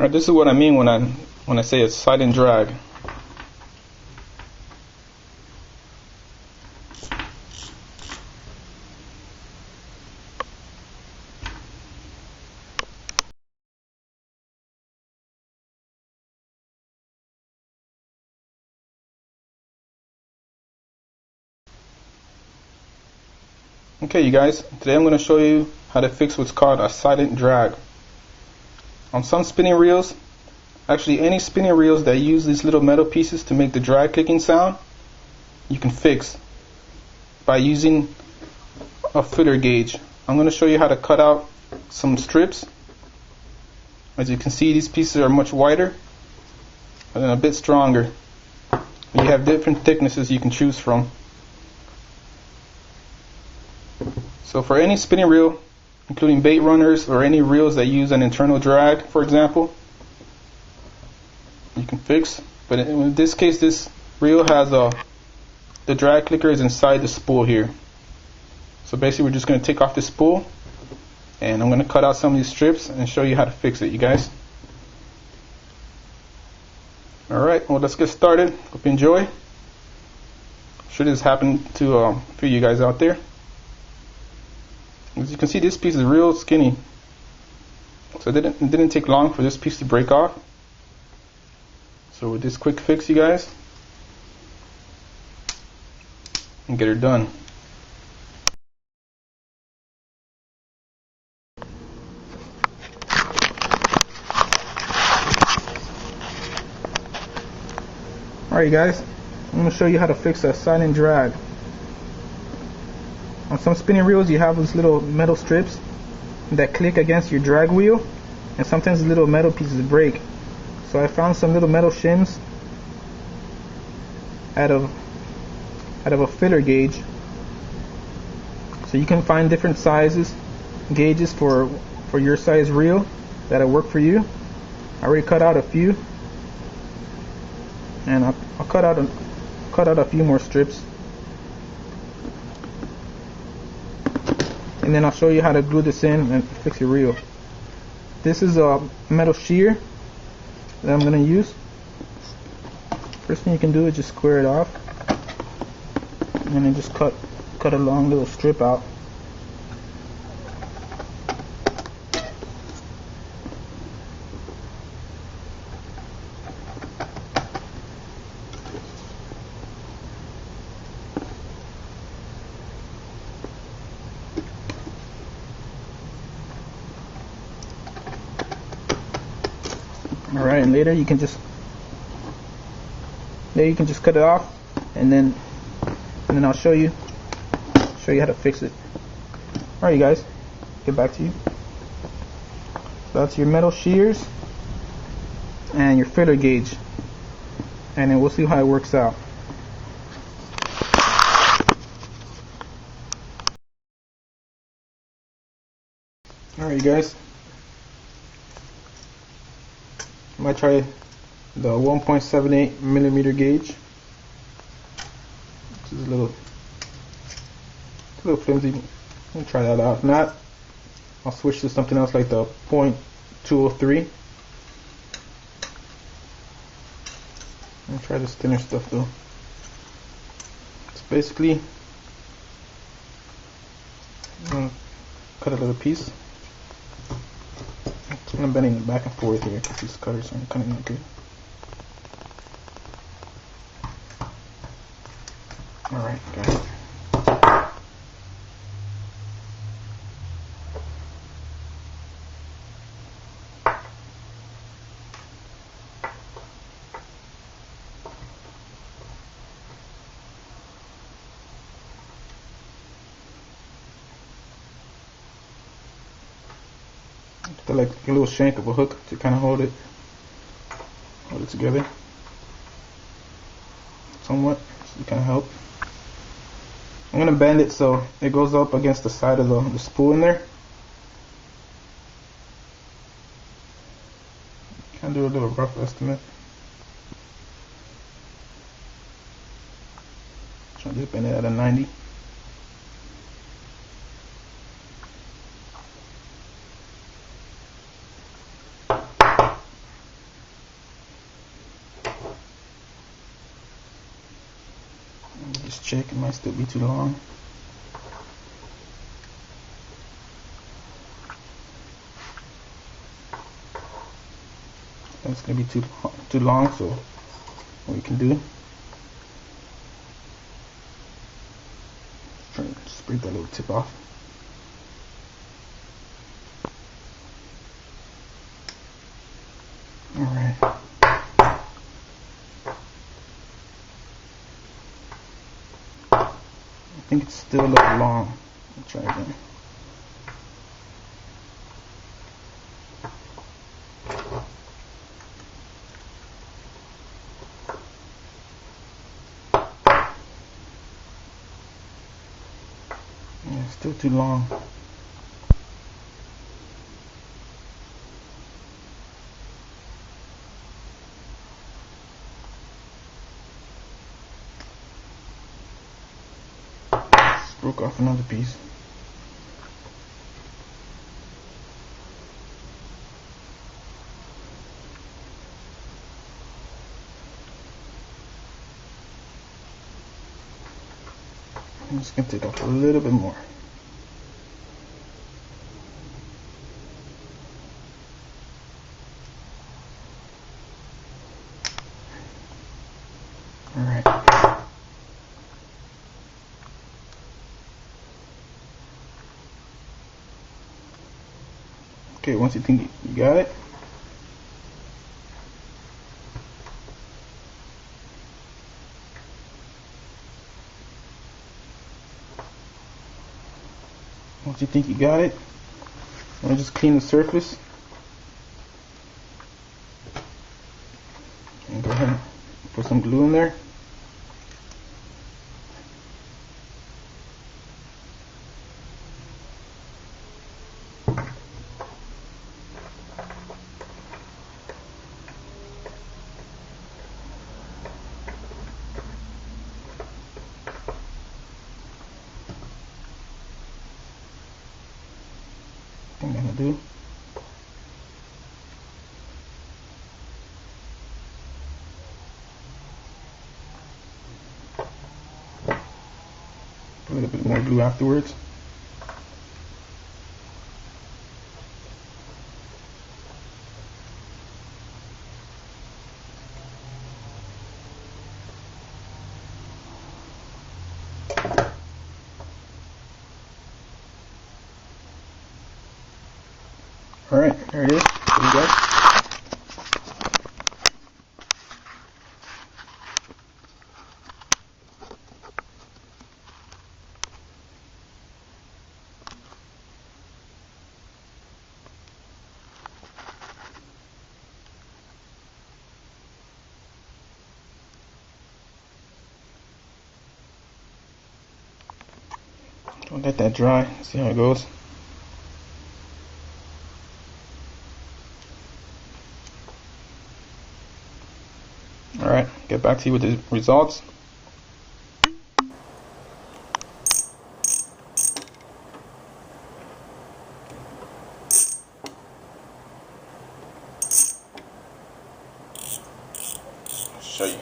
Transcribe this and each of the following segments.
Alright, this is what I mean when I say it's slide and drag. Okay, you guys, today I'm going to show you how to fix what's called a silent drag. On some spinning reels, actually any spinning reels that use these little metal pieces to make the drag clicking sound, you can fix by using a filler gauge. I'm going to show you how to cut out some strips. As you can see, these pieces are much wider and a bit stronger. You have different thicknesses you can choose from. So for any spinning reel, including bait runners or any reels that use an internal drag, for example, you can fix. But in this case, this reel has the drag clicker is inside the spool here. So basically we're just going to take off the spool and I'm going to cut out some of these strips and show you how to fix it, you guys. Alright, well, let's get started. Hope you enjoy. I'm sure this happened to a few of you guys out there. As you can see, this piece is real skinny, so it didn't take long for this piece to break off. So with this quick fix, you guys, and get her done. Alright, you guys, I'm going to show you how to fix a silent drag. On some spinning reels, you have these little metal strips that click against your drag wheel, and sometimes the little metal pieces break. So I found some little metal shims out of a filler gauge. So you can find different sizes, gauges for your size reel that'll work for you. I already cut out a few, and I'll cut out a few more strips. And then I'll show you how to glue this in and fix your reel. This is a metal shear that I'm going to use. First thing you can do is just square it off, and then just cut a long little strip out. Alright, and later you can just cut it off, and then I'll show you how to fix it. Alright, you guys, get back to you. So that's your metal shears and your filler gauge, and then we'll see how it works out. Alright, you guys, I might try the 1.78 millimeter gauge, which is a little flimsy. I'll try that out. If not, I'll switch to something else like the .203. I'll try this thinner stuff though. It's basically, I'm going to cut a little piece. I'm bending it back and forth here because these cutters aren't cutting that good. Alright, guys. Like a little shank of a hook to kind of hold it together somewhat, so it kind of help. I'm gonna bend it so it goes up against the side of the spool in there. Kind of do a little rough estimate. Try to bend it at a 90. check, it might still be too long. That's gonna be too long, so what we can do, try to just break that little tip off. Alright. I think it's still a little long. I'll try again. Yeah, still too long. Just broke off another piece. I'm just going to take off a little bit more. Alright. Okay, once you think you got it, I'm just clean the surface and go ahead and put some glue in there. I'm gonna do. A little bit more glue afterwards. Alright, there it is. There you go. Don't let that dry. See how it goes. Alright, get back to you with the results. I'll show you.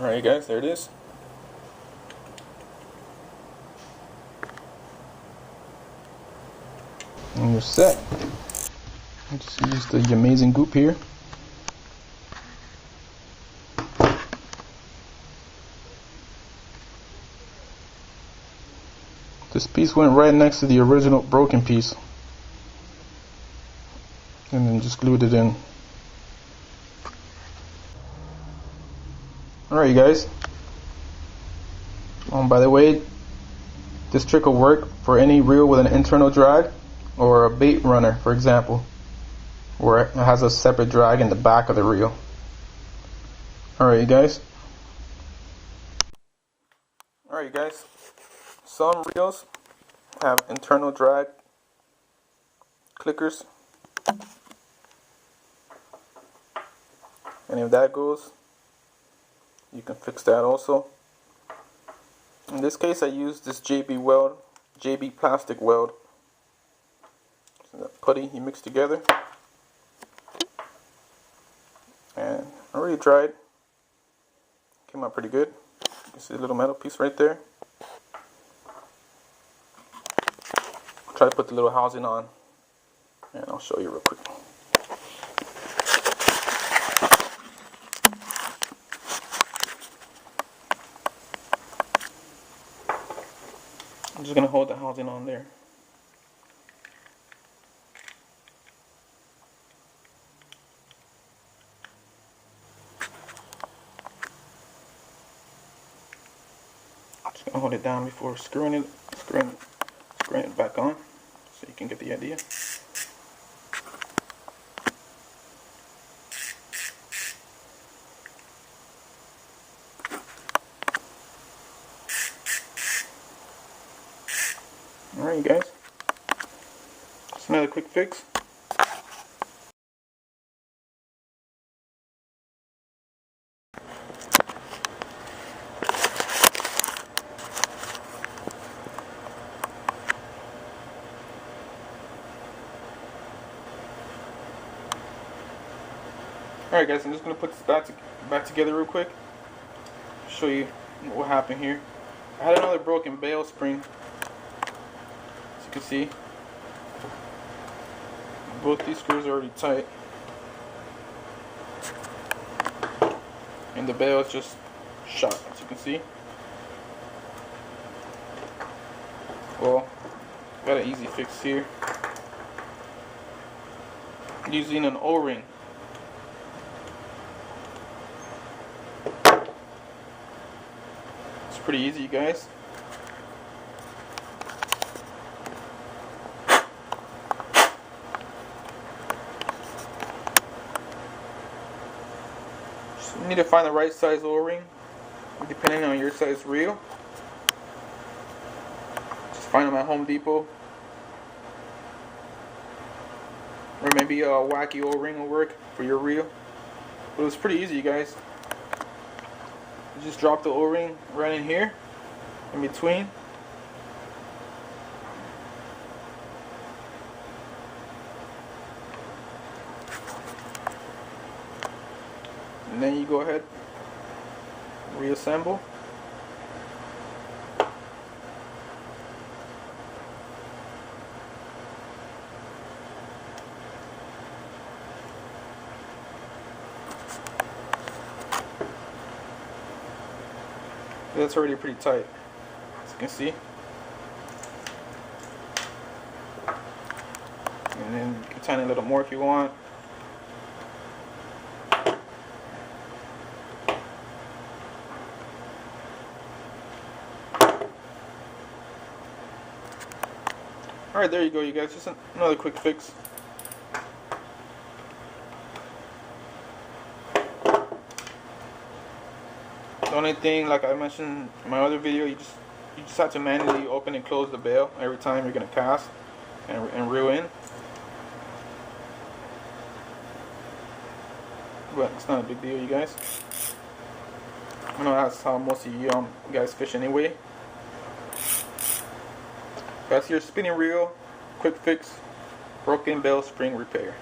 Alright guys, there it is. And you're set. I just use the Amazing Goop here. This piece went right next to the original broken piece. And then just glued it in. Alright you guys. By the way, this trick will work for any reel with an internal drag or a bait runner, for example, where it has a separate drag in the back of the reel. Alright you guys. Some reels have internal drag clickers. And if that goes, you can fix that also. In this case, I used this JB plastic weld. So that putty you mix together. And I already dried. Came out pretty good. You can see a little metal piece right there. Try to put the little housing on, and I'll show you real quick. I'm just going to hold the housing on there. I'm just going to hold it down before screwing it back on, so you can get the idea. Alright, you guys, just another quick fix. Alright guys, I'm just going to put this back together real quick. Show you what happened here. I had another broken bail spring. As you can see, both these screws are already tight. And the bail is just shot, as you can see. Well, got an easy fix here. Using an O-ring. It's pretty easy, you guys. Just need to find the right size O-ring, depending on your size reel. Just find them at Home Depot. Or maybe a wacky O-ring will work for your reel. But it's pretty easy, you guys. You just drop the O-ring right in here, in between. And then you go ahead, reassemble. That's already pretty tight, as you can see. And then you can tighten it a little more if you want. Alright, there you go, you guys. Just another quick fix. The only thing, like I mentioned in my other video, you just have to manually open and close the bail every time you're gonna cast and reel in. But it's not a big deal, you guys. I know that's how most of you guys fish anyway. That's your spinning reel quick fix broken bail spring repair.